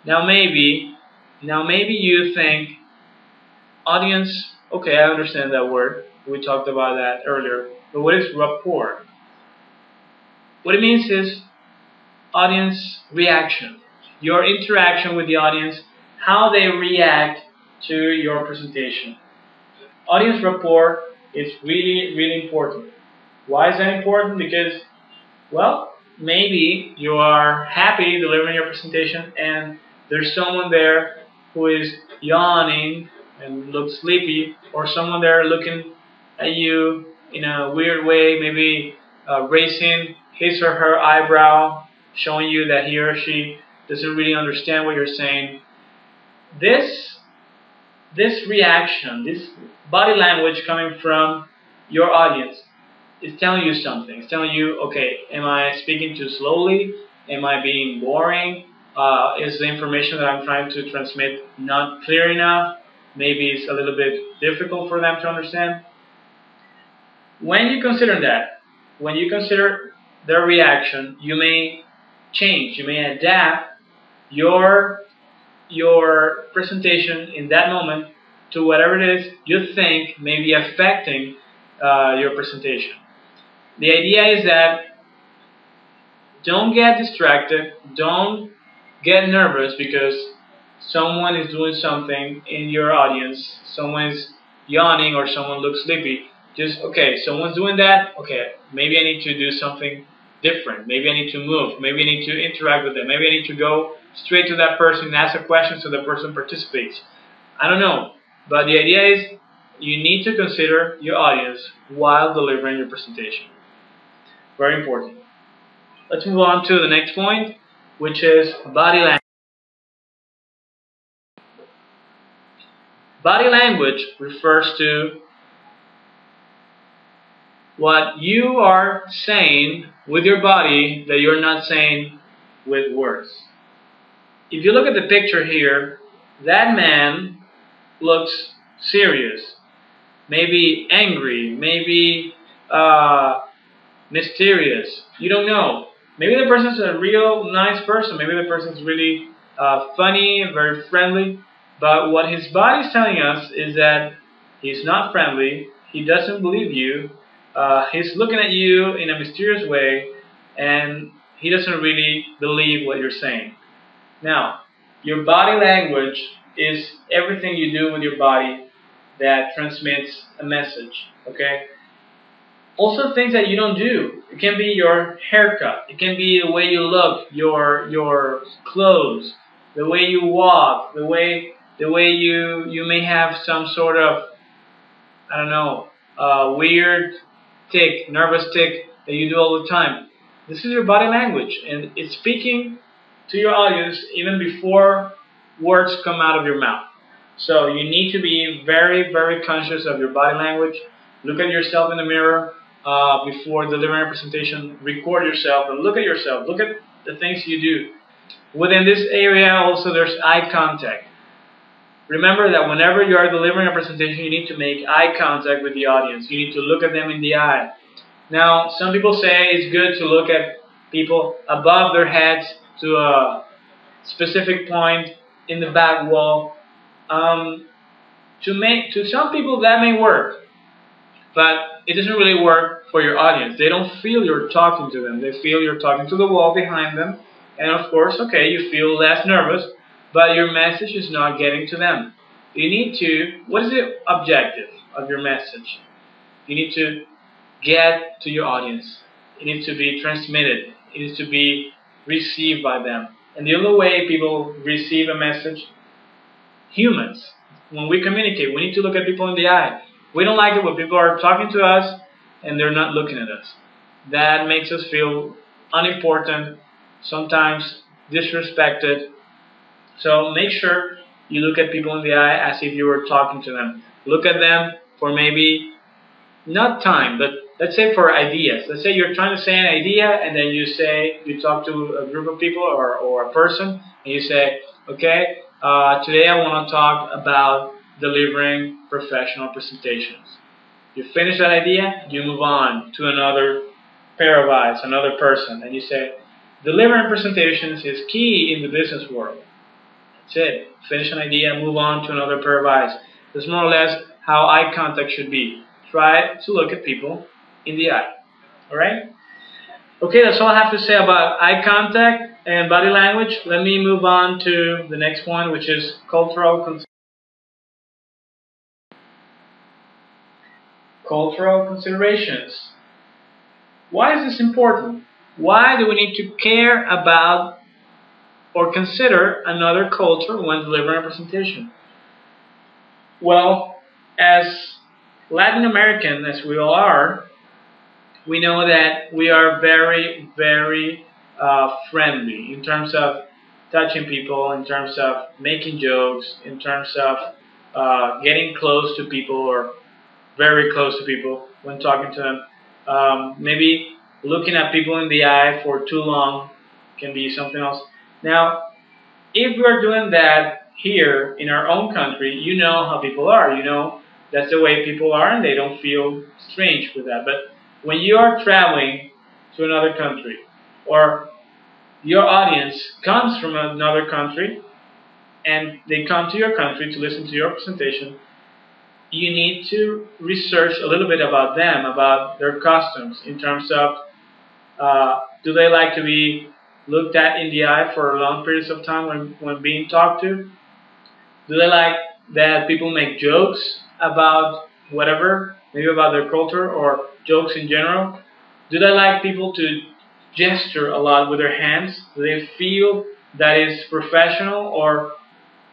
Now maybe, you think, audience, okay, I understand that word. We talked about that earlier. But what is rapport? What it means is audience reaction. Your interaction with the audience, how they react to your presentation. Audience rapport is really, really important. Why is that important? Because, well, maybe you are happy delivering your presentation and there's someone there who is yawning and looks sleepy, or someone there looking at you in a weird way, maybe raising his or her eyebrow, showing you that he or she doesn't really understand what you're saying. This this reaction, this body language coming from your audience is telling you something. It's telling you, okay, am I speaking too slowly? Am I being boring? Is the information that I'm trying to transmit not clear enough? Maybe it's a little bit difficult for them to understand. When you consider that, when you consider their reaction, you may change, you may adapt your presentation in that moment to whatever it is you think may be affecting your presentation. The idea is that don't get distracted, don't get nervous because someone is doing something in your audience, someone is yawning or someone looks sleepy. Just, okay, someone's doing that, okay, maybe I need to do something different. Maybe I need to move. Maybe I need to interact with them. Maybe I need to go straight to that person and ask a question so the person participates. I don't know. But the idea is you need to consider your audience while delivering your presentation. Very important. Let's move on to the next point, which is body language. Body language refers to what you are saying with your body that you're not saying with words. If you look at the picture here, that man looks serious, maybe angry, maybe mysterious. You don't know. Maybe the person's a real nice person. Maybe the person's really funny, very friendly. But what his body's telling us is that he's not friendly. He doesn't believe you. He's looking at you in a mysterious way, and he doesn't really believe what you're saying. Now, your body language is everything you do with your body that transmits a message. Okay. Also, things that you don't do. It can be your haircut. It can be the way you look, your clothes, the way you walk, the way you may have some sort of, I don't know, weird tick, nervous tick that you do all the time. This is your body language, and it's speaking to your audience even before words come out of your mouth. So you need to be very, very conscious of your body language. Look at yourself in the mirror before delivering a presentation. Record yourself and look at yourself. Look at the things you do. Within this area, also, there's eye contact. Remember that whenever you are delivering a presentation, you need to make eye contact with the audience. You need to look at them in the eye. Now, some people say it's good to look at people above their heads to a specific point in the back wall. To some people that may work, but it doesn't really work for your audience. They don't feel you're talking to them. They feel you're talking to the wall behind them. And of course, okay, you feel less nervous, but your message is not getting to them. You need to, what is the objective of your message? You need to get to your audience. It needs to be transmitted. It needs to be received by them. And the only way people receive a message, humans, when we communicate, we need to look at people in the eye. We don't like it when people are talking to us and they're not looking at us. That makes us feel unimportant, sometimes disrespected. So make sure you look at people in the eye as if you were talking to them. Look at them for maybe, not time, but let's say for ideas. Let's say you're trying to say an idea and then you talk to a group of people or a person and you say, okay, today I want to talk about delivering professional presentations. You finish that idea, you move on to another pair of eyes, another person, and you say, delivering presentations is key in the business world. That's it. Finish an idea, move on to another pair of eyes. That's more or less how eye contact should be. Try to look at people in the eye. Alright? Okay, that's all I have to say about eye contact and body language. Let me move on to the next one, which is cultural considerations. Why is this important? Why do we need to care about or consider another culture when delivering a presentation? Well, as Latin American as we all are, we know that we are very, very friendly in terms of touching people, in terms of making jokes, in terms of getting close to people or very close to people when talking to them. Maybe looking at people in the eye for too long can be something else. Now, if we're doing that here in our own country, you know how people are. You know that's the way people are, and they don't feel strange with that. But when you are traveling to another country, or your audience comes from another country, and they come to your country to listen to your presentation, you need to research a little bit about them, about their customs, in terms of do they like to be looked at in the eye for long periods of time when being talked to? Do they like that people make jokes about whatever, maybe about their culture or jokes in general? Do they like people to gesture a lot with their hands? Do they feel that is professional, or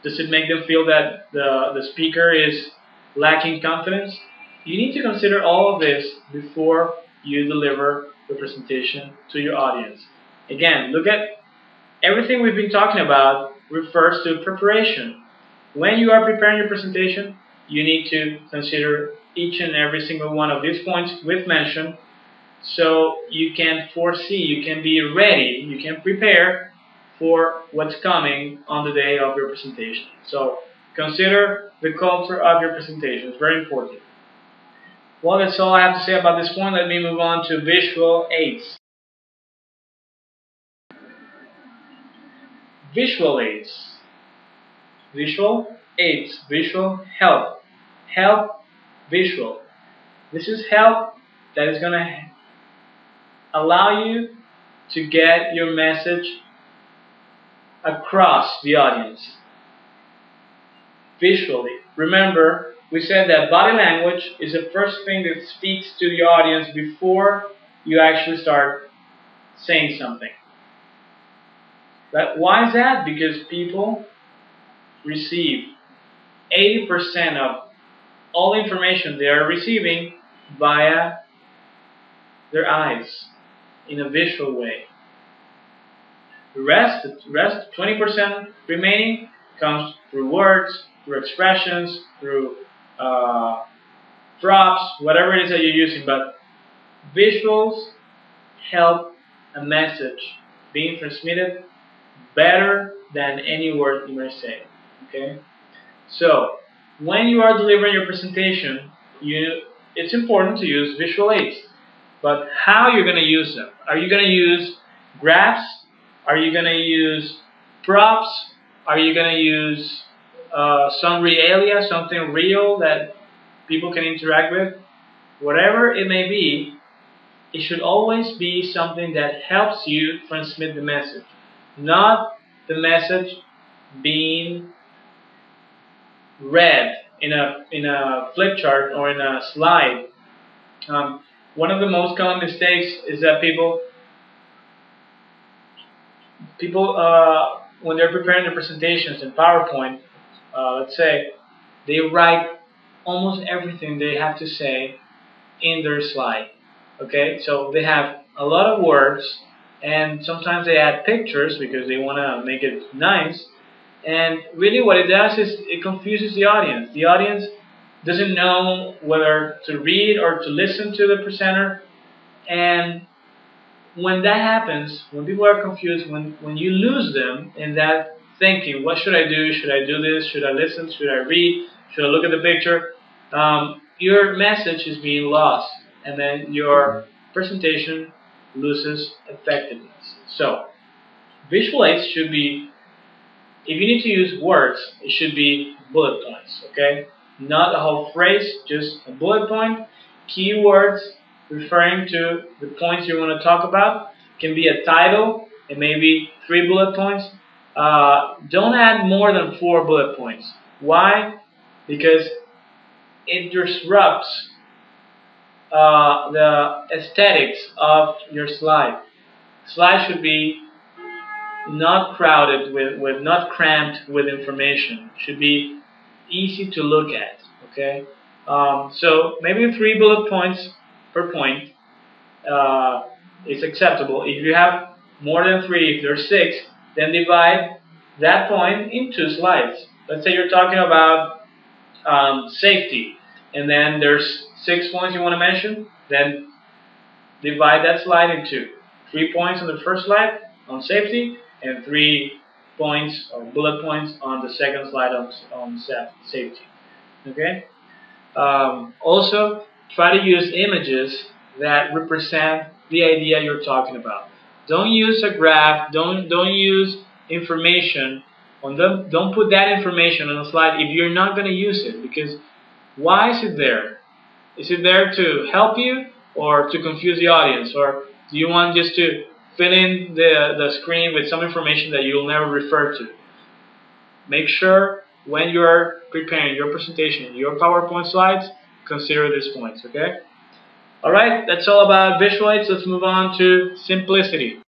does it make them feel that the speaker is lacking confidence? You need to consider all of this before you deliver the presentation to your audience. Again, look at everything we've been talking about refers to preparation. When you are preparing your presentation, you need to consider each and every single one of these points we've mentioned so you can foresee, you can be ready, you can prepare for what's coming on the day of your presentation. So consider the culture of your presentation. It's very important. Well, that's all I have to say about this point. Let me move on to visual aids. Visual aids. Visual aids. Visual help. Help visual. This is help that is going to allow you to get your message across the audience visually. Remember, we said that body language is the first thing that speaks to the audience before you actually start saying something. But why is that? Because people receive 80% of all information they are receiving via their eyes in a visual way. The rest 20% remaining, comes through words, through expressions, through props, whatever it is that you're using. But visuals help a message being transmitted better than any word you may say. Okay? So, when you are delivering your presentation, it's important to use visual aids. But how you're going to use them? Are you going to use graphs? Are you going to use props? Are you going to use some realia, something real that people can interact with? Whatever it may be, it should always be something that helps you transmit the message, not the message being read in a flip chart or in a slide. One of the most common mistakes is that people when they're preparing their presentations in PowerPoint, let's say, they write almost everything they have to say in their slide. Okay, so they have a lot of words, and sometimes they add pictures because they want to make it nice. And really what it does is it confuses the audience. The audience doesn't know whether to read or to listen to the presenter. And when that happens, when people are confused, when you lose them in that thinking, what should I do? Should I do this? Should I listen? Should I read? Should I look at the picture? Your message is being lost, and then your presentation loses effectiveness. So, visual aids should be if you need to use words, it should be bullet points, okay? Not a whole phrase, just a bullet point. Keywords referring to the points you want to talk about. Can be a title and maybe 3 bullet points. Don't add more than 4 bullet points. Why? Because it disrupts the aesthetics of your slide. Slide should be not crowded with not cramped with information. Should be easy to look at. Okay, so maybe 3 bullet points per point is acceptable. If you have more than 3, if there's 6, then divide that point in 2 slides. Let's say you're talking about safety, and then there's 6 points you want to mention. Then divide that slide in 2. 3 points on the first slide on safety, and 3 points or bullet points on the second slide on safety. Okay. Also, try to use images that represent the idea you're talking about. Don't use a graph. Don't use information on them. Don't put that information on a slide if you're not going to use it. Because why is it there? Is it there to help you or to confuse the audience, or do you want just to fill in the screen with some information that you'll never refer to? Make sure when you're preparing your presentation, your PowerPoint slides, consider these points, okay? Alright, that's all about visual aids. Let's move on to simplicity.